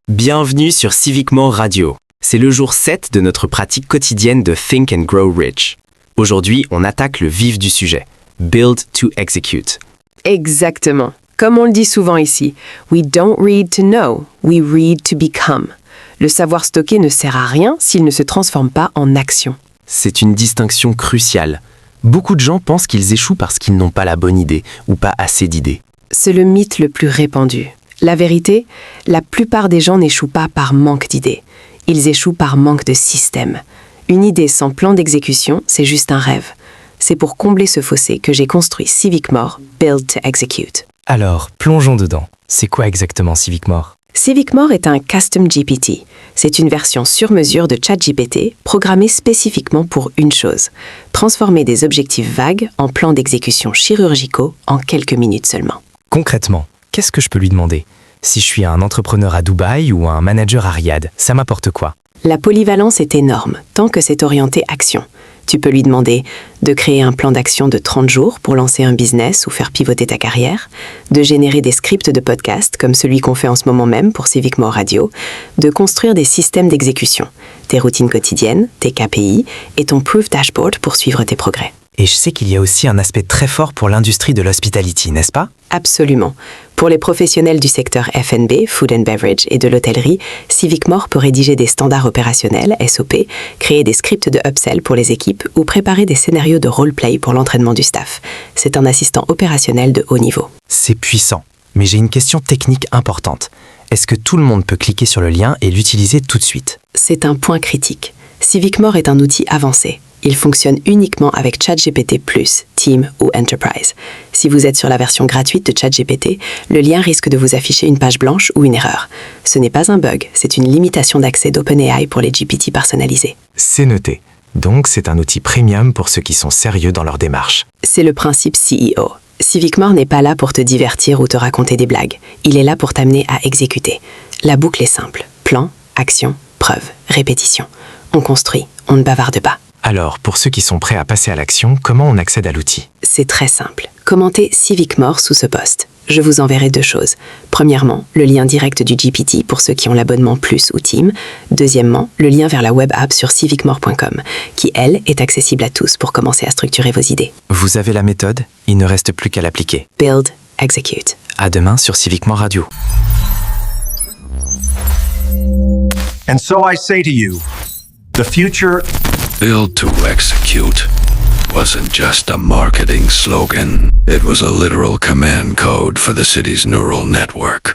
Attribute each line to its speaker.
Speaker 1: Bienvenue sur Civiquement Radio. C'est le jour 7 de notre pratique quotidienne de Think and Grow Rich. Aujourd'hui, on attaque le vif du sujet. Build to execute.
Speaker 2: Exactement. Comme on le dit souvent ici, we don't read to know, we read to become. Le savoir stocké ne sert à rien s'il ne se transforme pas en action.
Speaker 1: C'est une distinction cruciale. Beaucoup de gens pensent qu'ils échouent parce qu'ils n'ont pas la bonne idée ou pas assez d'idées.
Speaker 2: C'est le mythe le plus répandu. La vérité, la plupart des gens n'échouent pas par manque d'idées. Ils échouent par manque de système. Une idée sans plan d'exécution, c'est juste un rêve. C'est pour combler ce fossé que j'ai construit CivicMore, Build to Execute.
Speaker 3: Alors, plongeons dedans. C'est quoi exactement CivicMore ?
Speaker 2: CivicMore est un Custom GPT. C'est une version sur mesure de ChatGPT programmée spécifiquement pour une chose, transformer des objectifs vagues en plans d'exécution chirurgicaux en quelques minutes seulement.
Speaker 3: Concrètement, qu'est-ce que je peux lui demander ? Si je suis un entrepreneur à Dubaï ou un manager à Riyad, ça m'apporte quoi ?
Speaker 2: La polyvalence est énorme, tant que c'est orienté action. Tu peux lui demander de créer un plan d'action de 30 jours pour lancer un business ou faire pivoter ta carrière, de générer des scripts de podcast comme celui qu'on fait en ce moment même pour CivicMore Radio, de construire des systèmes d'exécution, tes routines quotidiennes, tes KPI et ton Proof Dashboard pour suivre tes progrès.
Speaker 3: Et je sais qu'il y a aussi un aspect très fort pour l'industrie de l'hospitality, n'est-ce pas ?
Speaker 2: Absolument. Pour les professionnels du secteur F&B, Food and Beverage et de l'hôtellerie, CivicMore peut rédiger des standards opérationnels, SOP, créer des scripts de upsell pour les équipes ou préparer des scénarios de roleplay pour l'entraînement du staff. C'est un assistant opérationnel de haut niveau.
Speaker 3: C'est puissant. Mais j'ai une question technique importante. Est-ce que tout le monde peut cliquer sur le lien et l'utiliser tout de suite ?
Speaker 2: C'est un point critique. CivicMore est un outil avancé. Il fonctionne uniquement avec ChatGPT+, Team ou Enterprise. Si vous êtes sur la version gratuite de ChatGPT, le lien risque de vous afficher une page blanche ou une erreur. Ce n'est pas un bug, c'est une limitation d'accès d'OpenAI pour les GPT personnalisés.
Speaker 3: C'est noté. Donc c'est un outil premium pour ceux qui sont sérieux dans leur démarche.
Speaker 2: C'est le principe CEO. CivicMore n'est pas là pour te divertir ou te raconter des blagues. Il est là pour t'amener à exécuter. La boucle est simple. Plan, action, preuve, répétition. On construit, on ne bavarde pas.
Speaker 3: Alors, pour ceux qui sont prêts à passer à l'action, comment on accède à l'outil ?
Speaker 2: C'est très simple. Commentez CivicMore sous ce post. Je vous enverrai 2 choses. Premièrement, le lien direct du GPT pour ceux qui ont l'abonnement Plus ou Team. Deuxièmement, le lien vers la web app sur civicmore.com, qui, elle, est accessible à tous pour commencer à structurer vos idées.
Speaker 3: Vous avez la méthode, il ne reste plus qu'à l'appliquer.
Speaker 2: Build, execute.
Speaker 3: À demain sur Civiquement Radio.
Speaker 4: And so I say to you, the future
Speaker 5: Build to execute wasn't just a marketing slogan. It was a literal command code for the city's neural network.